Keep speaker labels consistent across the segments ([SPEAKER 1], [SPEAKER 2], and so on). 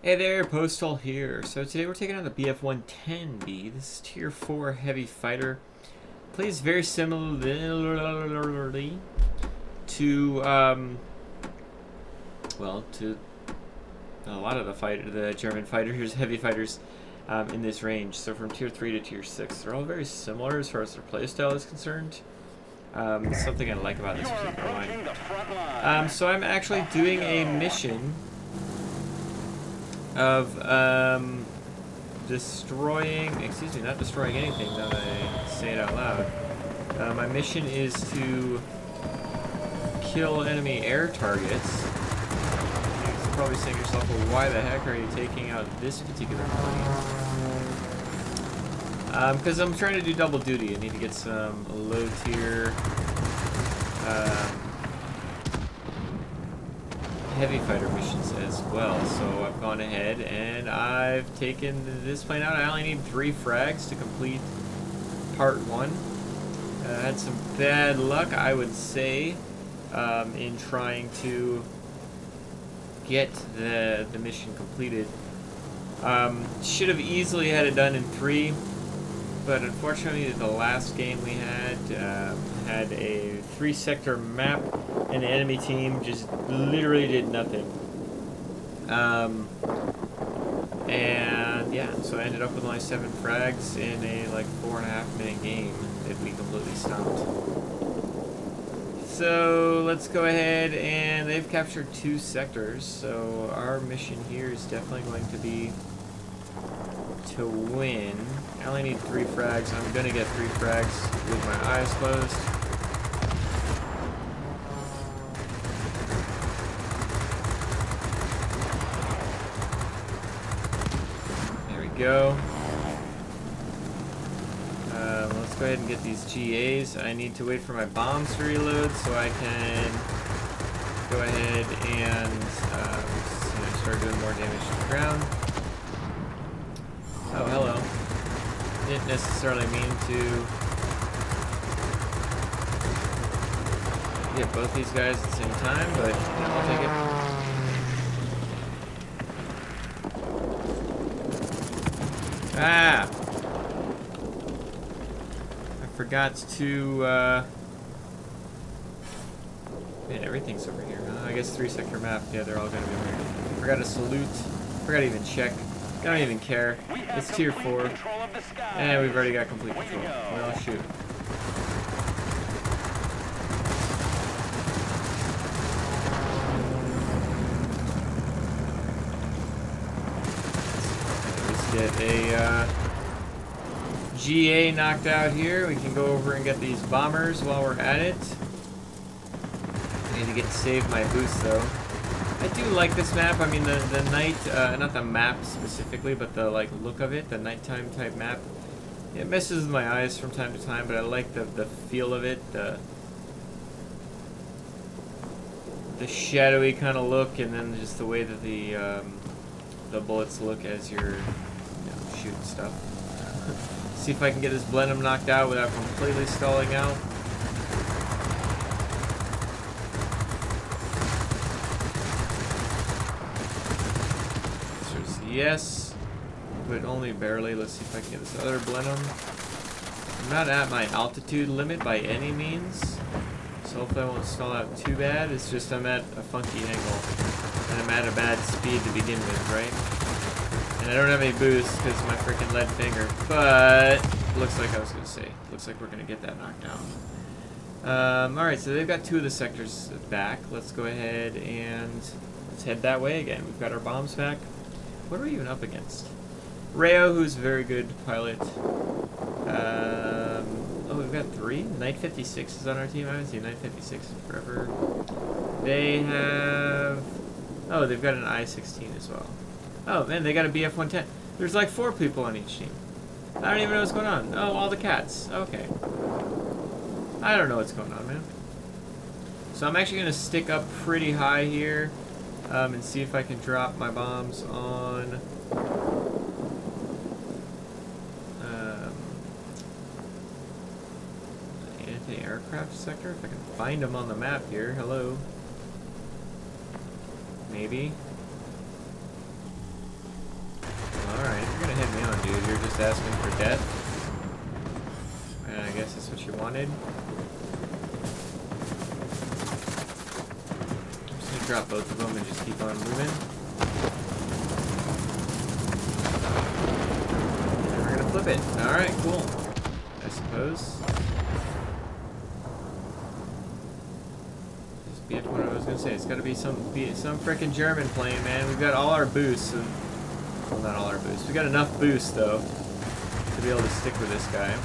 [SPEAKER 1] Hey there, Postal here. So today we're taking on the BF-110B. This is Tier 4 heavy fighter. Plays very similarly to, to a lot of the German fighters, heavy fighters in this range. So from Tier 3 to Tier 6, they're all very similar as far as their playstyle is concerned. Something I like about this particular line. So I'm actually doing a mission of not destroying anything, now that I say it out loud. My mission is to kill enemy air targets. You're probably saying to yourself, well, why the heck are you taking out this particular plane? Because I'm trying to do double duty. I need to get some low tier heavy fighter missions as well, so I've gone ahead and I've taken this plane out. I only need 3 frags to complete part 1. I had some bad luck, I would say, in trying to get the mission completed. Should have easily had it done in 3, but unfortunately the last game we had a 3-sector map, and the enemy team just literally did nothing. And yeah, so I ended up with only 7 frags in a like 4.5 minute game that we completely stopped. So let's go ahead, and they've captured 2 sectors, so our mission here is definitely going to be to win. I only need 3 frags. I'm gonna get 3 frags with my eyes closed. There we go. Let's go ahead and get these GAs. I need to wait for my bombs to reload so I can go ahead and start doing more damage to the ground. Oh, hello. Didn't necessarily mean to get both these guys at the same time, but I'll take it. Ah! I forgot to, man, everything's over here, huh? I guess 3-sector map. Yeah, they're all gonna be over here. Forgot to salute. Forgot to even check. I don't even care. It's Tier 4. And we've already got complete control. Well, shoot. Let's get a GA knocked out here. We can go over and get these bombers while we're at it. I need to save my boost though. I do like this map. I mean, the night, not the map specifically, but the like look of it, the nighttime type map. It messes with my eyes from time to time, but I like the feel of it, the shadowy kind of look, and then just the way that the bullets look as you're shooting stuff. See if I can get this Blenheim knocked out without completely stalling out. Yes, but only barely. Let's see if I can get this other Blenheim. I'm not at my altitude limit by any means, so hopefully I won't stall out too bad. It's just I'm at a funky angle, and I'm at a bad speed to begin with, right? And I don't have any boost because of my freaking lead finger, but looks like I was going to say, looks like we're going to get that knocked down. Alright, so they've got 2 of the sectors back. Let's go ahead and let's head that way again. We've got our bombs back. What are we even up against? Rayo, who's a very good pilot. Oh, we've got 3? Knight 56 is on our team. I haven't seen Knight 56 in forever. They have... Oh, they've got an I-16 as well. Oh, man, they got a BF-110. There's like 4 people on each team. I don't even know what's going on. Oh, all the cats. Okay. I don't know what's going on, man. So I'm actually going to stick up pretty high here. And see if I can drop my bombs on anti-aircraft sector. If I can find them on the map here. Hello. Maybe. just asking for death. And I guess that's what you wanted. I'm just gonna drop both of them and just keep on moving. And we're gonna flip it. Alright, cool. I suppose. Just be what I was gonna say. It's gotta be some frickin' German plane, man. We've got all our boosts. And, well, not all our boosts. We got enough boosts, though, to be able to stick with this guy.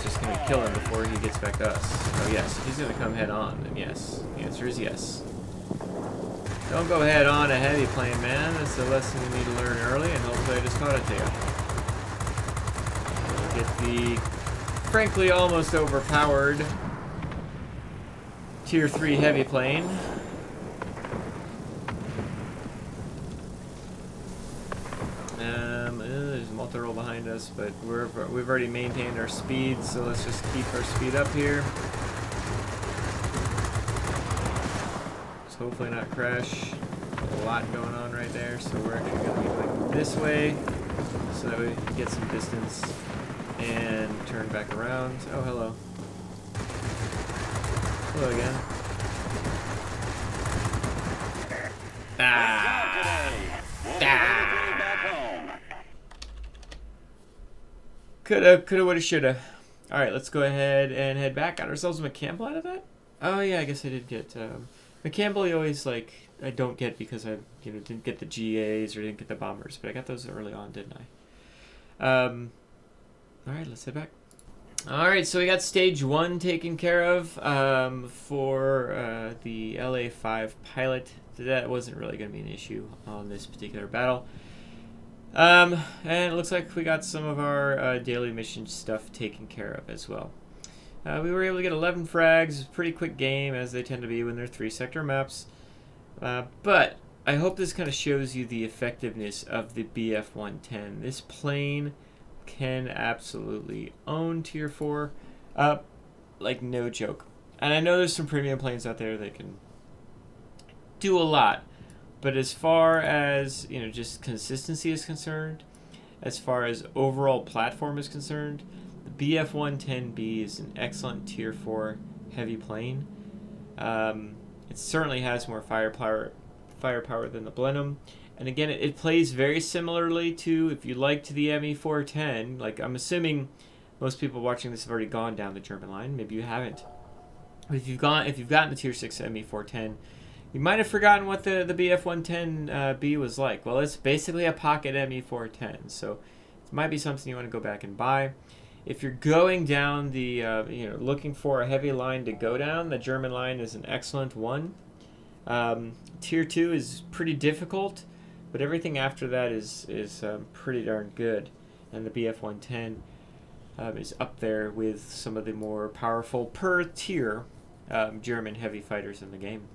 [SPEAKER 1] Just gonna kill him before he gets back to us. Oh yes, if he's gonna come head on, then yes. The answer is yes. Don't go head on a heavy plane, man. That's a lesson you need to learn early, and hopefully I just taught it to you. Get the, frankly, almost overpowered Tier 3 heavy plane. There's a multi-roll behind us, but we've already maintained our speed, so let's just keep our speed up here. Let's hopefully not crash. A lot going on right there, so we're actually going to be going this way so that we can get some distance and turn back around. Oh, hello. Hello again. Coulda, woulda, shoulda. Alright, let's go ahead and head back. Got ourselves a McCampbell out of that? Oh yeah, I guess I did get McCampbell. You always like I don't get because I didn't get the GAs or didn't get the bombers, but I got those early on, didn't I? Alright, let's head back. Alright, so we got stage 1 taken care of for the LA5 pilot. That wasn't really going to be an issue on this particular battle. And it looks like we got some of our daily mission stuff taken care of as well. We were able to get 11 frags, pretty quick game as they tend to be when they're 3-sector maps. But I hope this kind of shows you the effectiveness of the BF-110. This plane can absolutely own Tier 4, like no joke. And I know there's some premium planes out there that can do a lot. But as far as, just consistency is concerned, as far as overall platform is concerned, the BF-110B is an excellent Tier 4 heavy plane. It certainly has more firepower than the Blenheim. And again, it plays very similarly to, if you liked the ME-410, like I'm assuming most people watching this have already gone down the German line. Maybe you haven't. But if you've gotten the Tier 6 ME-410, you might have forgotten what the BF-110B was like. Well, it's basically a pocket ME-410, so it might be something you want to go back and buy. If you're going down the, looking for a heavy line to go down, the German line is an excellent one. Tier 2 is pretty difficult, but everything after that is pretty darn good. And the BF-110 is up there with some of the more powerful per tier German heavy fighters in the game.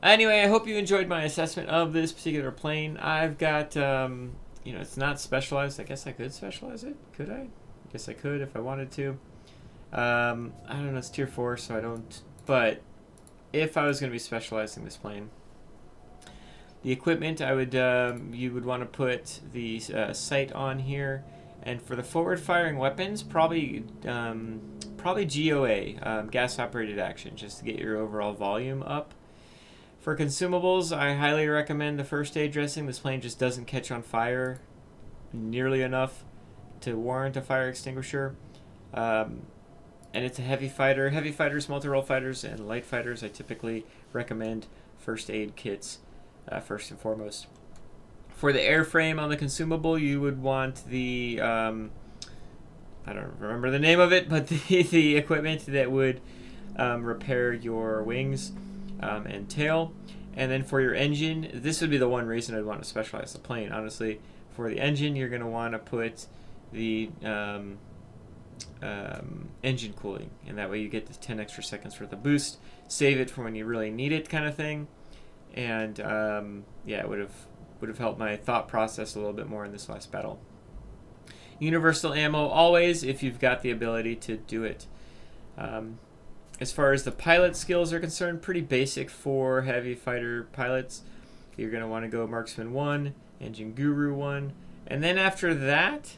[SPEAKER 1] Anyway, I hope you enjoyed my assessment of this particular plane. I've got, it's not specialized. I guess I could specialize it. Could I? I guess I could if I wanted to. I don't know. It's Tier 4, so I don't. But if I was going to be specializing this plane, the equipment, I would you would want to put the sight on here. And for the forward-firing weapons, probably GOA, gas-operated action, just to get your overall volume up. For consumables, I highly recommend the first aid dressing. This plane just doesn't catch on fire nearly enough to warrant a fire extinguisher. And it's a heavy fighter. Heavy fighters, multi-role fighters, and light fighters, I typically recommend first aid kits first and foremost. For the airframe on the consumable, you would want the, I don't remember the name of it, but the equipment that would repair your wings and tail. And then for your engine, this would be the one reason I'd want to specialize the plane. Honestly, for the engine, you're going to want to put the engine cooling, and that way you get the 10 extra seconds worth of boost. Save it for when you really need it, kind of thing. And yeah, it would have helped my thought process a little bit more in this last battle. Universal ammo always, if you've got the ability to do it. As far as the pilot skills are concerned, pretty basic for heavy fighter pilots. you're going to want to go Marksman 1, Engine Guru 1. And then after that,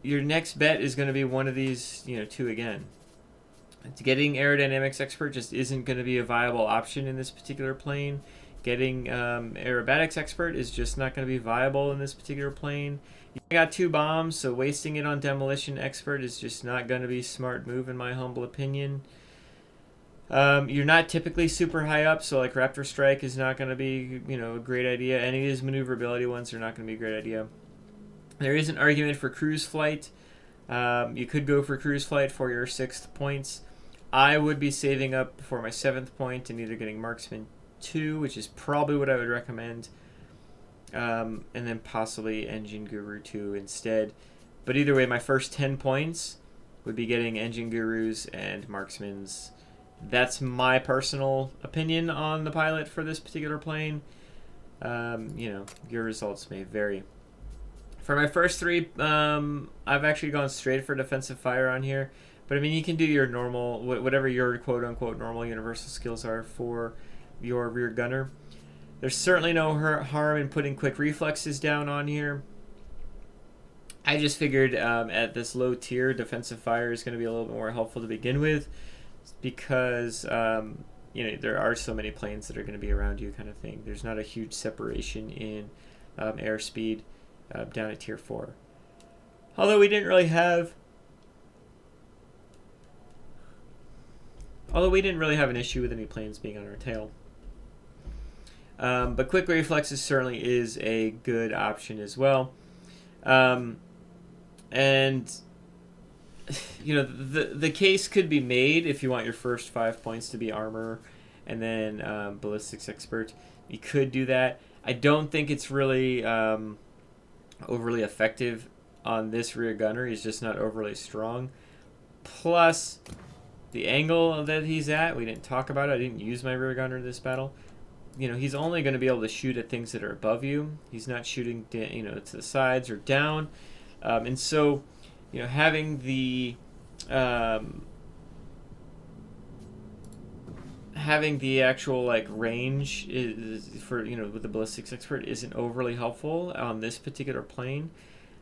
[SPEAKER 1] your next bet is going to be one of these, 2 again. Getting Aerodynamics Expert just isn't going to be a viable option in this particular plane. Getting Aerobatics Expert is just not going to be viable in this particular plane. You got 2 bombs, so wasting it on Demolition Expert is just not going to be a smart move in my humble opinion. You're not typically super high up, so like Raptor Strike is not going to be, a great idea. Any of these maneuverability ones are not going to be a great idea. There is an argument for Cruise Flight. You could go for Cruise Flight for your 6th points. I would be saving up for my 7th point and either getting Marksman 2, which is probably what I would recommend, and then possibly Engine Guru 2 instead. But either way, my first 10 points would be getting Engine Gurus and Marksmans. That's my personal opinion on the pilot for this particular plane. Your results may vary. For my first 3, I've actually gone straight for defensive fire on here. But I mean, you can do your normal, whatever your quote-unquote normal universal skills are for your rear gunner. There's certainly no harm in putting quick reflexes down on here. I just figured at this low tier, defensive fire is going to be a little bit more helpful to begin with, because there are so many planes that are going to be around you, kind of thing. There's not a huge separation in airspeed down at tier 4. Although we didn't really have an issue with any planes being on our tail. But quick reflexes certainly is a good option as well. And the case could be made if you want your first 5 points to be armor and then ballistics expert. You could do that. I don't think it's really overly effective on this rear gunner. He's just not overly strong. Plus, the angle that he's at, we didn't talk about it. I didn't use my rear gunner in this battle. He's only going to be able to shoot at things that are above you. He's not shooting, to the sides or down. And so, having the actual range is for with the ballistics expert isn't overly helpful on this particular plane.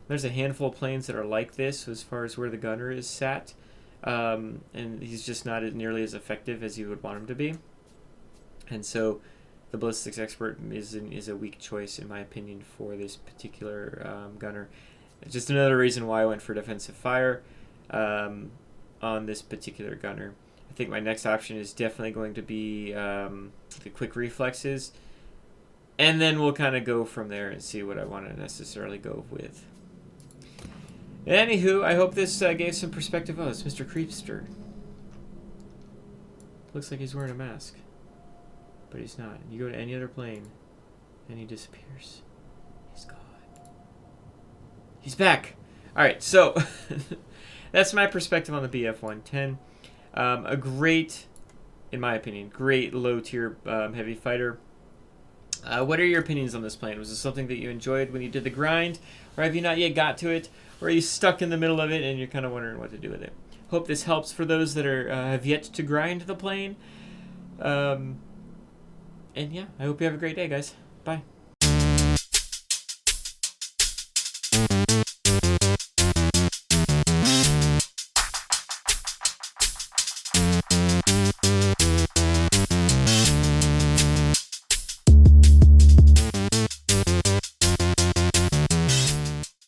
[SPEAKER 1] There's a handful of planes that are like this as far as where the gunner is sat. And he's just not nearly as effective as you would want him to be. And so the ballistics expert is a weak choice, in my opinion, for this particular gunner. It's just another reason why I went for defensive fire on this particular gunner. I think my next option is definitely going to be the quick reflexes. And then we'll kind of go from there and see what I want to necessarily go with. Anywho, I hope this gave some perspective. Oh, it's Mr. Creepster. Looks like he's wearing a mask. But he's not. You go to any other plane, and he disappears. He's gone. He's back! Alright, so that's my perspective on the BF-110. A great, in my opinion, great low-tier heavy fighter. What are your opinions on this plane? Was this something that you enjoyed when you did the grind? Or have you not yet got to it? Or are you stuck in the middle of it and you're kind of wondering what to do with it? Hope this helps for those that are have yet to grind the plane. And yeah, I hope you have a great day, guys. Bye.